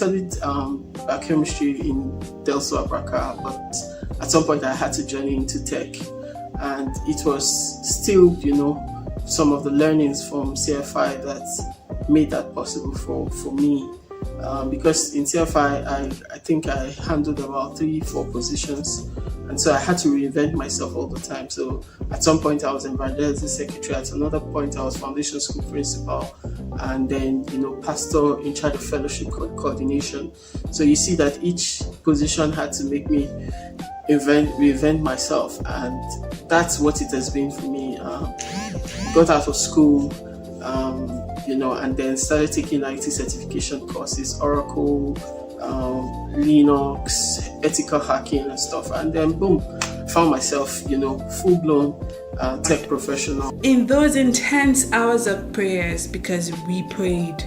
studied biochemistry in Delso Abraka, but at some point I had to journey into tech, and it was still, some of the learnings from CFI that made that possible for me. Because in CFI, I think I handled about 3-4 positions, and so I had to reinvent myself all the time. So at some point I was evangelism secretary, at another point I was foundation school principal, and then pastor in charge of fellowship coordination. So you see that each position had to make me reinvent myself, and that's what it has been for me. Got out of school, and then started taking IT certification courses, Oracle, Linux, ethical hacking and stuff, and then boom, found myself, full-blown tech professional. In those intense hours of prayers, because we prayed,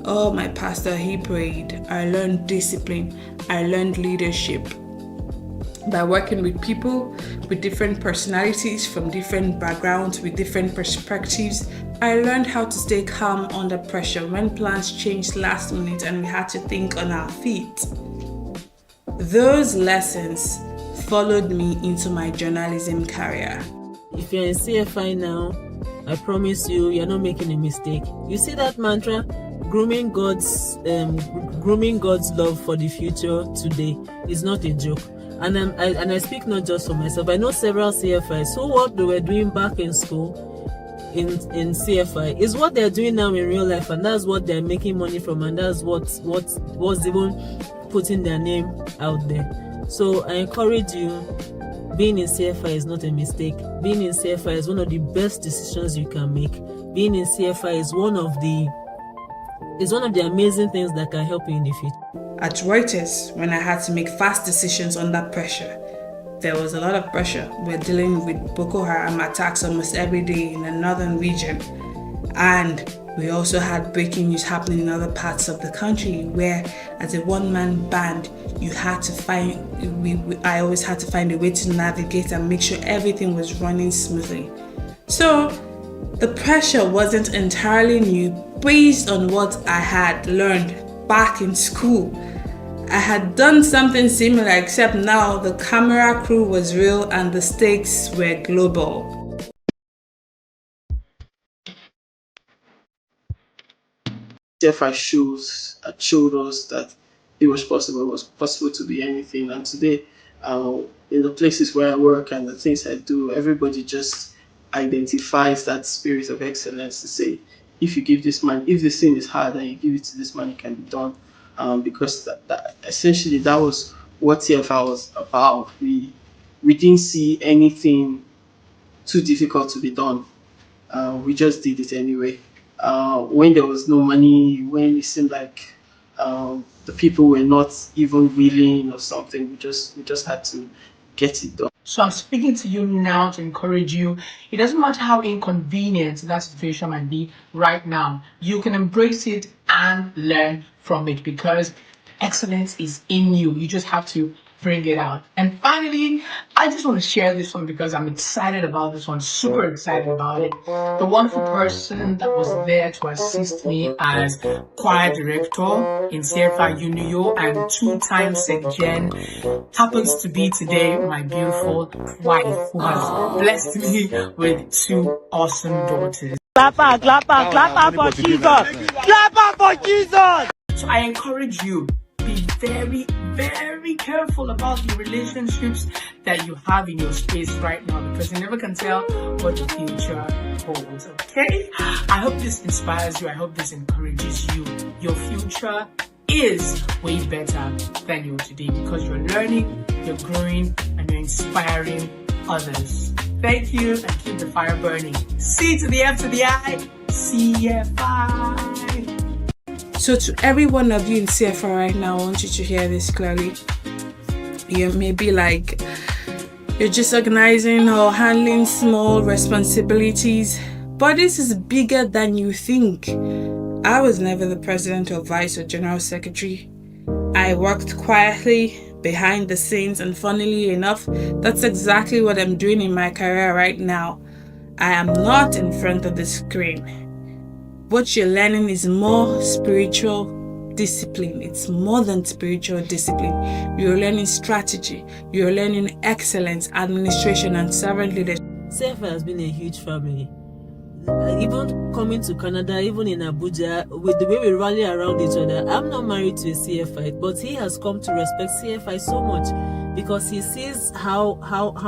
my pastor, he prayed, I learned discipline, I learned leadership. By working with people with different personalities, from different backgrounds, with different perspectives, I learned how to stay calm under pressure when plans changed last minute and we had to think on our feet. Those lessons followed me into my journalism career. If you're in CFI now, I promise you're not making a mistake. You see that mantra, grooming God's love for the future today, is not a joke. And I speak not just for myself. I know several CFIs. So what they were doing back in school, in CFI, is what they're doing now in real life, and that's what they're making money from, and that's what's even putting their name out there. So I encourage you, being in CFI is not a mistake. Being in CFI is one of the best decisions you can make. Being in CFI is one of the amazing things that can help you in the future. At Reuters, when I had to make fast decisions under pressure, there was a lot of pressure. We're dealing with Boko Haram attacks almost every day in the northern region. And we also had breaking news happening in other parts of the country where, as a one-man band, I always had to find a way to navigate and make sure everything was running smoothly. So the pressure wasn't entirely new based on what I had learned back in school. I had done something similar, except now the camera crew was real and the stakes were global. CFI showed us that it was possible to be anything. And today, in the places where I work and the things I do, everybody just identifies that spirit of excellence to say, if you give this man, if this thing is hard and you give it to this man, it can be done. Because that essentially that was what CFI was about. We didn't see anything too difficult to be done. We just did it anyway. When there was no money, when it seemed like the people were not even willing or something, we just had to get it done. So I'm speaking to you now to encourage you. It doesn't matter how inconvenient that situation might be right now. You can embrace it and learn from it, because excellence is in you. You just have to bring it out. And finally, I just want to share this one because I'm excited about this one, super excited about it. The wonderful person that was there to assist me as choir director in CFI Unio and 2-time Sec-Gen happens to be today my beautiful wife, who has blessed me with 2 awesome daughters. Clap for Jesus! Clap for Jesus! So I encourage you, be very, very careful about the relationships that you have in your space right now, because you never can tell what the future holds, okay? I hope this inspires you. I hope this encourages you. Your future is way better than yours today, because you're learning, you're growing, and you're inspiring others. Thank you, and keep the fire burning. C to the F to the I, CFI. So to every one of you in CFI right now, I want you to hear this clearly. You may be like, you're just organizing or handling small responsibilities, but this is bigger than you think. I was never the president or vice or general secretary. I worked quietly behind the scenes, and funnily enough, that's exactly what I'm doing in my career right now. I am not in front of the screen. What you're learning is more spiritual discipline. It's more than spiritual discipline. You're learning strategy. You're learning excellence, administration, and servant leadership. CFI has been a huge family. Even coming to Canada, even in Abuja, with the way we rally around each other, I'm not married to a CFI, but he has come to respect CFI so much because he sees how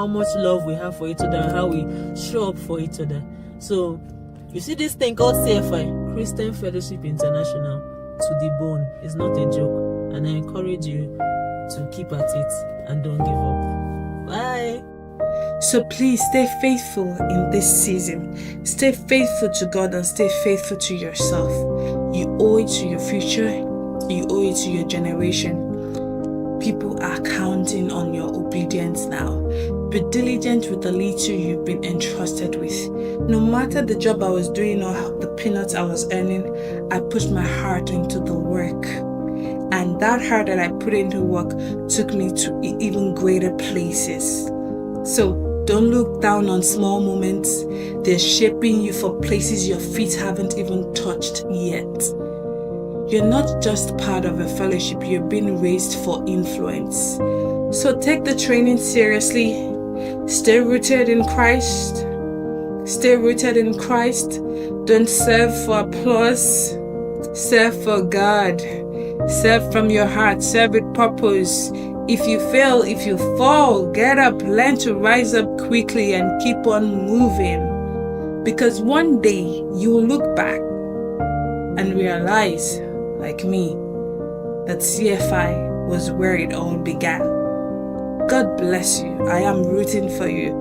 much love we have for each other and how we show up for each other. So you see this thing called CFI, Christian Fellowship International, to the bone. It's not a joke, and I encourage you to keep at it and don't give up. Bye. So please stay faithful in this season. Stay faithful to God and stay faithful to yourself. You owe it to your future. You owe it to your generation. People are counting on your obedience now. Be diligent with the little you've been entrusted with. No matter the job I was doing or the peanuts I was earning, I put my heart into the work. And that heart that I put into work took me to even greater places. So don't look down on small moments. They're shaping you for places your feet haven't even touched yet. You're not just part of a fellowship, you're being raised for influence. So take the training seriously. Stay rooted in Christ. Stay rooted in Christ. Don't serve for applause. Serve for God. Serve from your heart. Serve with purpose. If you fail, if you fall, get up, learn to rise up quickly and keep on moving. Because one day you will look back and realize, like me, that CFI was where it all began. God bless you. I am rooting for you.